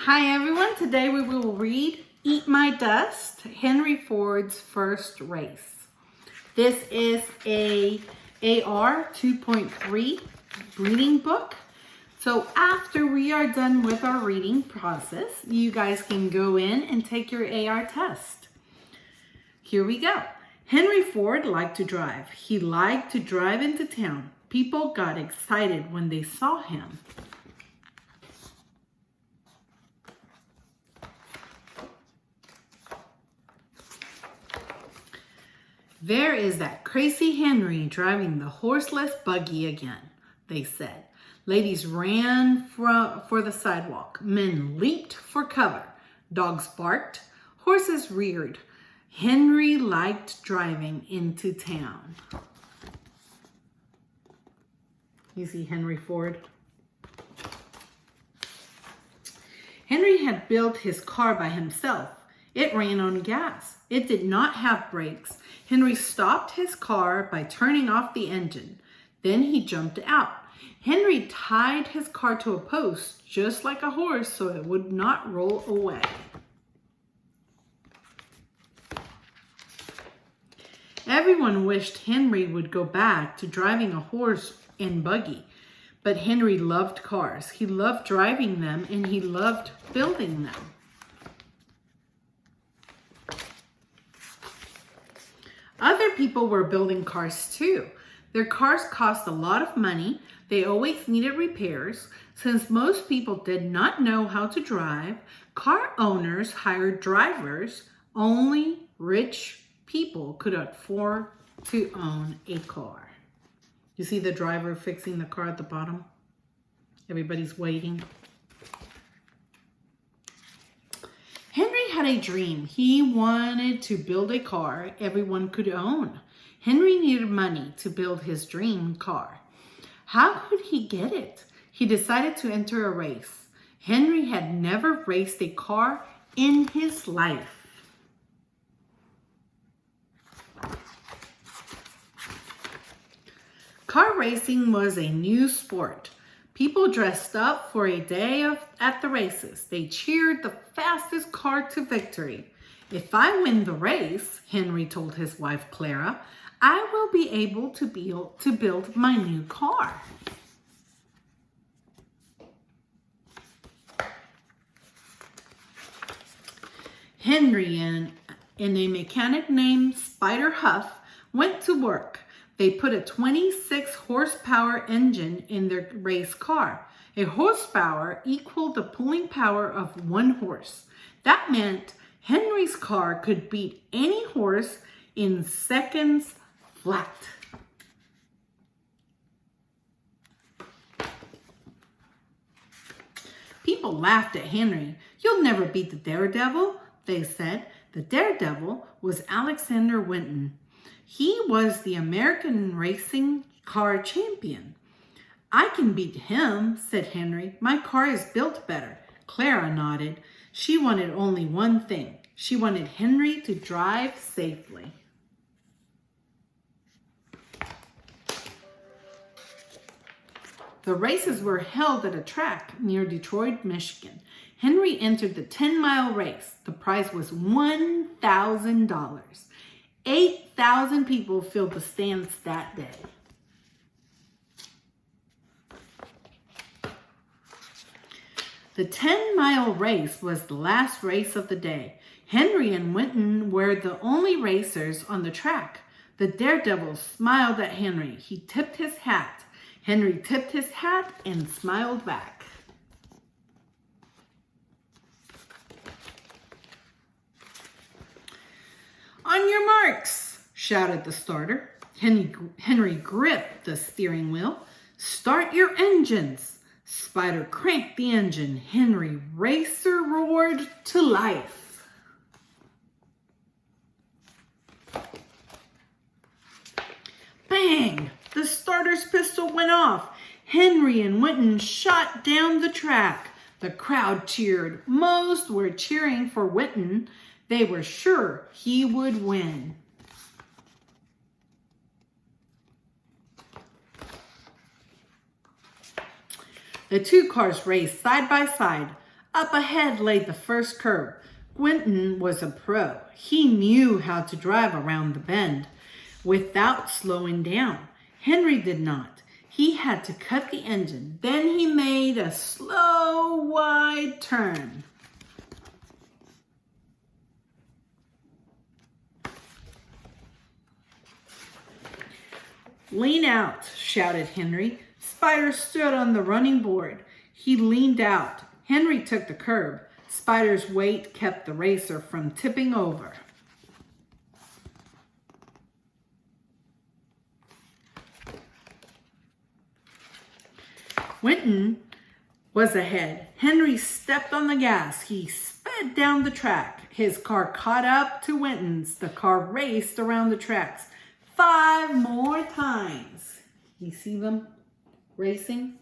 Hi everyone, today we will read Eat My Dust, Henry Ford's first race. This is a AR 2.3 reading book. So after we are done with our reading process, you guys can go in and take your AR test. Here we go. Henry Ford liked to drive. He liked to drive into town. People got excited when they saw him. There is that crazy Henry driving the horseless buggy again, they said. Ladies ran for the sidewalk. Men leaped for cover. Dogs barked. Horses reared. Henry liked driving into town. You see Henry Ford? Henry had built his car by himself. It ran on gas. It did not have brakes. Henry stopped his car by turning off the engine. Then he jumped out. Henry tied his car to a post just like a horse so it would not roll away. Everyone wished Henry would go back to driving a horse and buggy. But Henry loved cars. He loved driving them and he loved building them. Other people were building cars too. Their cars cost a lot of money. They always needed repairs. Since most people did not know how to drive, car owners hired drivers. Only rich people could afford to own a car. You see the driver fixing the car at the bottom? Everybody's waiting. Henry had a dream. He wanted to build a car everyone could own. Henry needed money to build his dream car. How could he get it? He decided to enter a race. Henry had never raced a car in his life. Car racing was a new sport. People dressed up for a day at the races. They cheered the fastest car to victory. If I win the race, Henry told his wife Clara, I will be able to build my new car. Henry and a mechanic named Spider Huff went to work. They put a 26 horsepower engine in their race car. A horsepower equaled the pulling power of one horse. That meant Henry's car could beat any horse in seconds flat. People laughed at Henry. You'll never beat the Daredevil, they said. The Daredevil was Alexander Winton. He was the American racing car champion. I can beat him, said Henry. My car is built better. Clara nodded. She wanted only one thing. She wanted Henry to drive safely. The races were held at a track near Detroit, Michigan. Henry entered the 10-mile race. The prize was $1,000. 8,000 people filled the stands that day. The 10-mile race was the last race of the day. Henry and Winton were the only racers on the track. The Daredevil smiled at Henry. He tipped his hat. Henry tipped his hat and smiled back. On your marks, shouted the starter. Henry gripped the steering wheel. Start your engines. Spider cranked the engine. Henry Racer roared to life. Bang! The starter's pistol went off. Henry and Winton shot down the track. The crowd cheered. Most were cheering for Winton. They were sure he would win. The two cars raced side by side. Up ahead lay the first curve. Quentin was a pro. He knew how to drive around the bend without slowing down. Henry did not. He had to cut the engine. Then he made a slow, wide turn. "Lean out," shouted Henry. Spider stood on the running board. He leaned out. Henry took the curb. Spider's weight kept the racer from tipping over. Quentin was ahead. Henry stepped on the gas. He sped down the track. His car caught up to Quentin's. The car raced around the tracks 5 more times. You see them racing?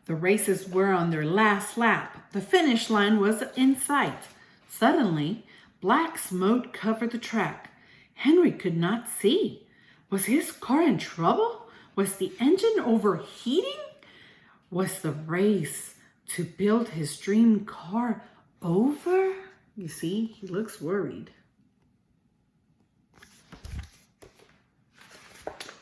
The races were on their last lap. The finish line was in sight. Suddenly, black smoke covered the track. Henry could not see. Was his car in trouble? Was the engine overheating? Was the race to build his dream car over? You see, he looks worried.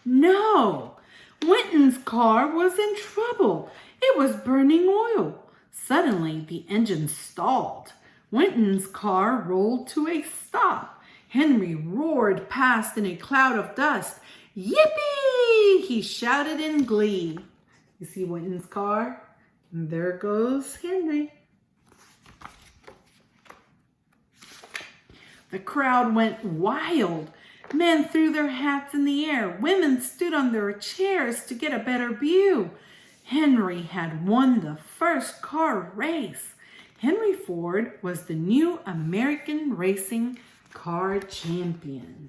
No, Quentin's car was in trouble. It was burning oil. Suddenly, the engine stalled. Quentin's car rolled to a stop. Henry roared past in a cloud of dust. "Yippee!" he shouted in glee. You see Quentin's car? And there goes Henry. The crowd went wild. Men threw their hats in the air. Women stood on their chairs to get a better view. Henry had won the first car race. Henry Ford was the new American racing car champion.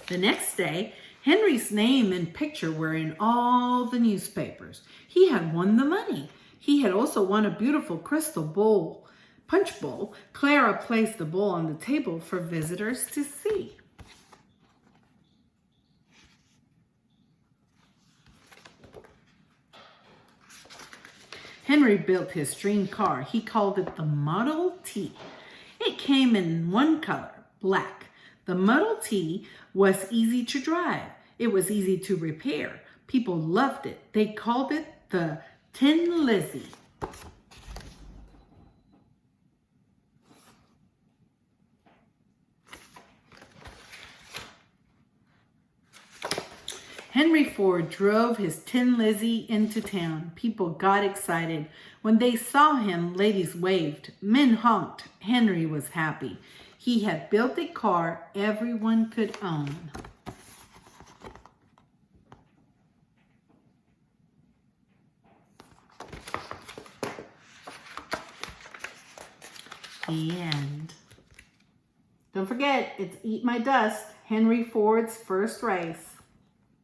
The next day, Henry's name and picture were in all the newspapers. He had won the money. He had also won a beautiful crystal bowl, punch bowl. Clara placed the bowl on the table for visitors to see. Henry built his dream car. He called it the Model T. It came in one color, black. The Model T was easy to drive. It was easy to repair. People loved it. They called it the Tin Lizzie. Henry Ford drove his Tin Lizzie into town. People got excited. When they saw him, ladies waved. Men honked. Henry was happy. He had built a car everyone could own. The end. Don't forget, it's Eat My Dust, Henry Ford's first race.